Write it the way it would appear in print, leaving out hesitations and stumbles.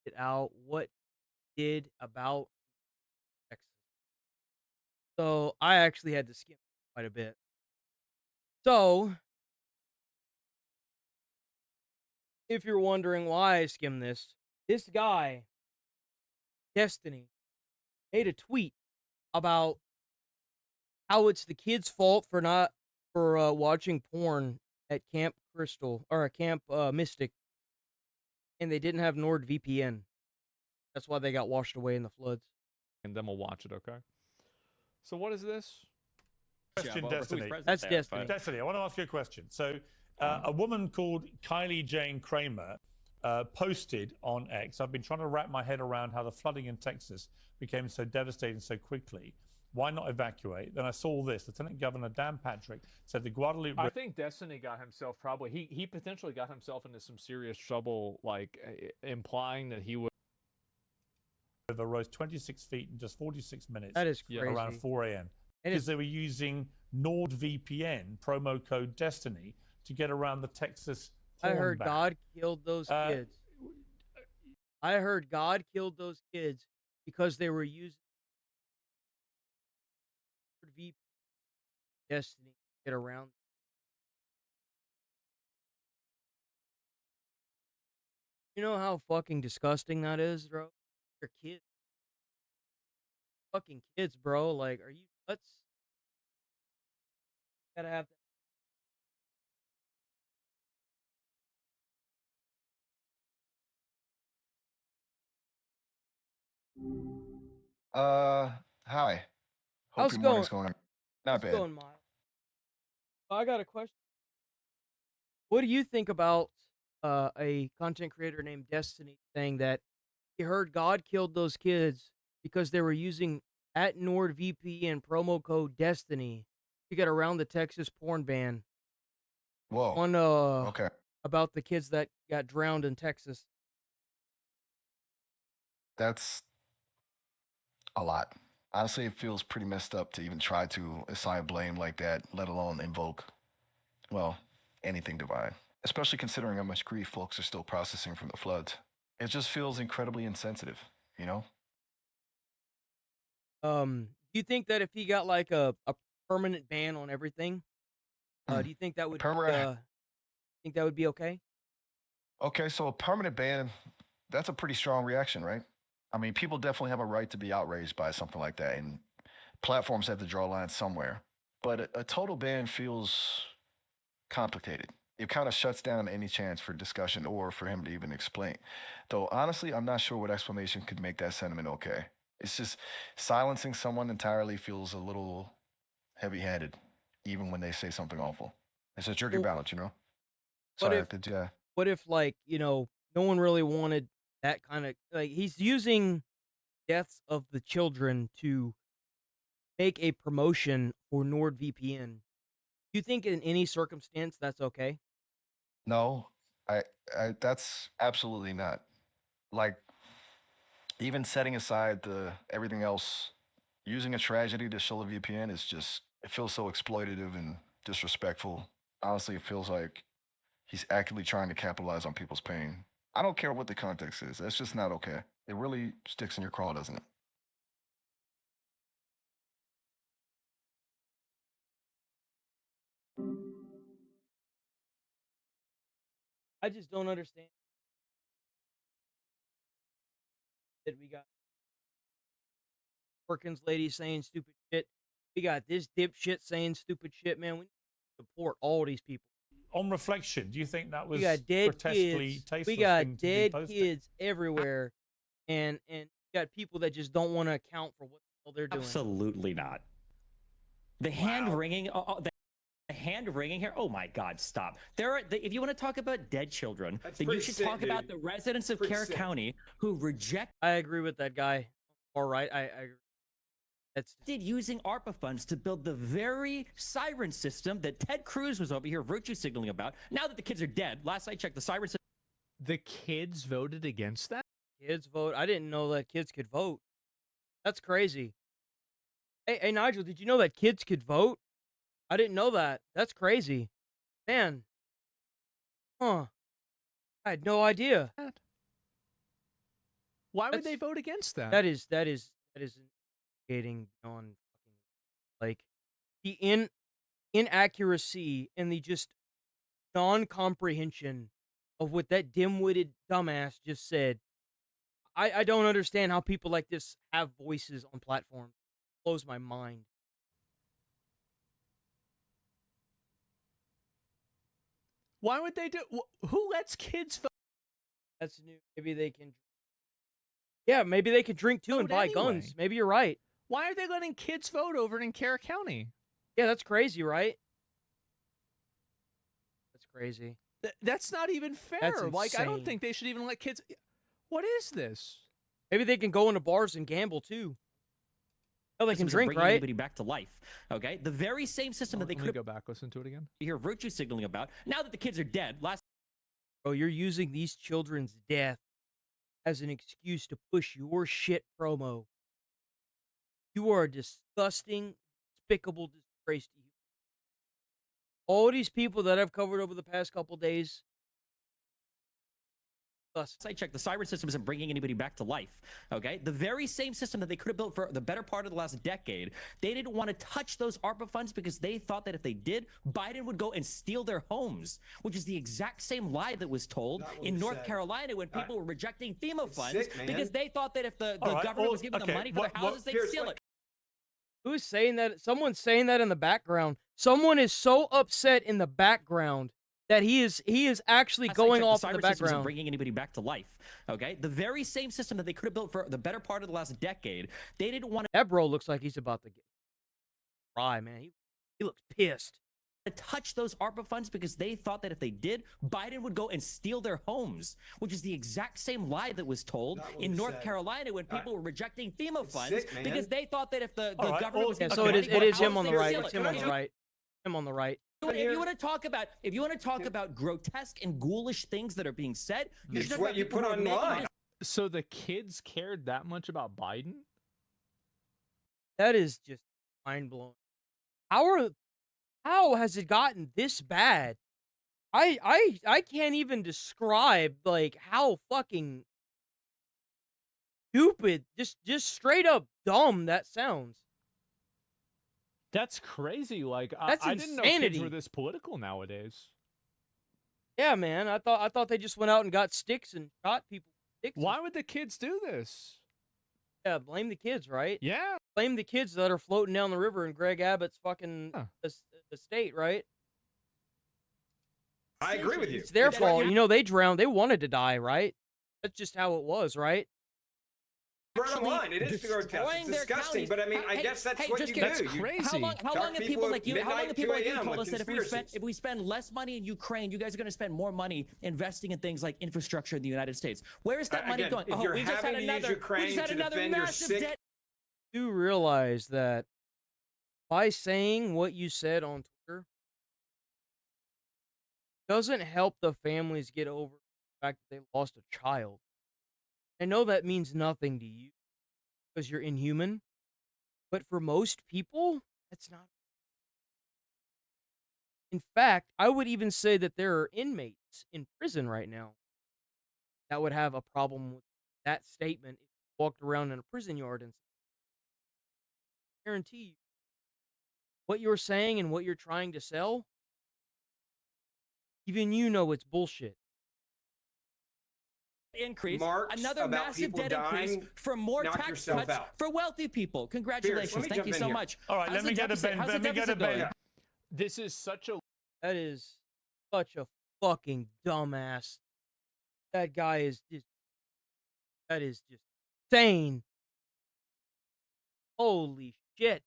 it out what he did about Texas. So I actually had to skim quite a bit. So if you're wondering why I skimmed this guy, Destiny, made a tweet about how it's the kid's fault for not for watching porn at Camp Crystal or at Camp Mystic, and they didn't have NordVPN. That's why they got washed away in the floods. And then we'll watch it, okay? So what is this? Question, Destiny. That's Destiny. Destiny, I want to ask you a question. So, a woman called Kylie Jane Kramer posted on X, I've been trying to wrap my head around how the flooding in Texas became so devastating so quickly. Why not evacuate? Then I saw this. Lieutenant Governor Dan Patrick said the Guadalupe... I think Destiny got himself probably... He potentially got himself into some serious trouble, like implying that he would... River rose 26 feet in just 46 minutes. That is crazy. Around 4 a.m. Because they were using NordVPN, promo code Destiny, to get around the Texas porn I heard ban. God killed those kids. I heard God killed those kids because they were using NordVPN Destiny to get around. You know how fucking disgusting that is, bro? They're kids. Fucking kids, bro. Like, are you nuts? Gotta have Hi. Hope How's your it morning's going? going not bad. Going, Miles? I got a question. What do you think about a content creator named Destiny saying that he heard God killed those kids because they were using at NordVPN promo code Destiny to get around the Texas porn ban? Whoa. On Okay. about the kids that got drowned in Texas. That's a lot. Honestly, it feels pretty messed up to even try to assign blame like that, let alone invoke, well, anything divine. Especially considering how much grief folks are still processing from the floods. It just feels incredibly insensitive, you know? Do you think that if he got like a permanent ban on everything, do you think that would think that would be okay? Okay, so a permanent ban, that's a pretty strong reaction, right? I mean, people definitely have a right to be outraged by something like that, and platforms have to draw lines somewhere. But a total ban feels complicated. It kind of shuts down any chance for discussion or for him to even explain. Though, honestly, I'm not sure what explanation could make that sentiment okay. It's just silencing someone entirely feels a little heavy-handed, even when they say something awful. It's a tricky balance, you know? Sorry, What if, like, no one really wanted that kind of, like, he's using deaths of the children to make a promotion for NordVPN. Do you think in any circumstance that's okay? No, I that's absolutely not. Like, even setting aside the everything else, using a tragedy to show a VPN is just, it feels so exploitative and disrespectful. Honestly, it feels like he's actively trying to capitalize on people's pain. I don't care what the context is. That's just not okay. It really sticks in your craw, doesn't it? I just don't understand that we got Perkins lady saying stupid shit. We got this dipshit saying stupid shit, man. We need to support all these people. On reflection, do you think that was We got dead grotesquely kids. tasteless We got thing to be dead posted? kids everywhere, and you got people that just don't want to account for what the hell they're doing. Absolutely not. The hand wringing, the hand wringing here. Oh my God! Stop. If you want to talk about dead children, then you should talk about the residents of Kerr County who reject. I agree with that guy. All right, I agree. That's using ARPA funds to build the very siren system that Ted Cruz was over here virtue signaling about. Now that the kids are dead, last I checked, the siren system. The kids voted against that? Kids vote. I didn't know that kids could vote. That's crazy. Hey, Nigel, did you know that kids could vote? I didn't know that. That's crazy. Man. Huh. I had no idea. Why would That's- they vote against that? That is indicating on like the inaccuracy and the just non-comprehension of what that dim-witted dumbass just said. I don't understand how people like this have voices on platforms. It blows my mind. Why would they do? Who lets kids vote? That's new. Maybe they can. Yeah, maybe they could drink too and Vote buy anyway. guns. Maybe you're right. Why are they letting kids vote over in Kerr County? Yeah, that's crazy, right? That's crazy. That's not even fair. That's Like, I don't insane. think they should even let kids. What is this? Maybe they can go into bars and gamble too. Oh, they can systems of drink, bringing right? anybody back to life. Okay, the very same system that they Let me could go back, listen to it again. hear virtue signaling about. Now that the kids are dead, last Bro, you're using these children's death as an excuse to push your shit promo. You are a disgusting, despicable disgrace to you. All these people that I've covered over the past couple days. I checked, the siren system isn't bringing anybody back to life. Okay, the very same system that they could have built for the better part of the last decade. They didn't want to touch those ARPA funds because they thought that if they did, Biden would go and steal their homes, which is the exact same lie that was told in North Carolina when people were rejecting FEMA funds because they thought that if the government was giving them money for their houses, they'd steal it. Who's saying that? Someone's saying that in the background. Someone is so upset in the background that he is actually going off in the siren system isn't background. bringing anybody back to life. Okay, the very same system that they could have built for the better part of the last decade. They didn't want That bro looks like he's about to get cry, man. He looks pissed. to touch those ARPA funds because they thought that if they did, Biden would go and steal their homes, which is the exact same lie that was told in North Carolina when people were rejecting FEMA funds because they thought that if the government was Yeah, giving so them it is money for it is their him on the houses, right. they'd It's steal him on it. the right. Him on the right. If you want to talk about grotesque and ghoulish things that are being said, you should It's talk what about you people put who are making online. this So the kids cared that much about Biden? That is just mind blowing. How has it gotten this bad? I can't even describe like how fucking stupid, just straight up dumb that sounds. That's crazy. Like, That's I didn't know kids insanity. were this political nowadays. Yeah, man. I thought they just went out and got sticks and shot people with sticks. Why would the kids do this? Yeah, blame the kids, right? Yeah. Blame the kids that are floating down the river in Greg Abbott's fucking estate, right? I agree with you. It's their It's what fault. you You know, they drowned. They wanted to die, right? That's just how it was, right? bottom line. It is grotesque. destroying It's their disgusting, counties. but I mean, I Hey, guess that's hey, what just you kidding. do. That's You- crazy. How long Talk have people like you? How long midnight, have people like 2 you a.m. told with us that conspiracies. if we spend less money in Ukraine, you guys are going to spend more money investing in things like infrastructure in the United States? Where is that money Again, going? if you're we just had having to use another. We Ukraine just had to another defend your massive sick- debt. Do realize that by saying what you said on Twitter doesn't help the families get over the fact that they lost a child. I know that means nothing to you because you're inhuman, but for most people, that's not. In fact, I would even say that there are inmates in prison right now that would have a problem with that statement if you walked around in a prison yard and guarantee you what you're saying and what you're trying to sell, even you know it's bullshit. Increase, Marks another about massive people debt increase dying, for more knock tax yourself cuts out. for wealthy people. Congratulations. me Thank jump you in so here. much. All right, How's let the me go to deficit- Ben. how's the Let me go to deficit going? Ben. This is such a That is such a fucking dumbass. That guy is just. That is just insane. Holy shit.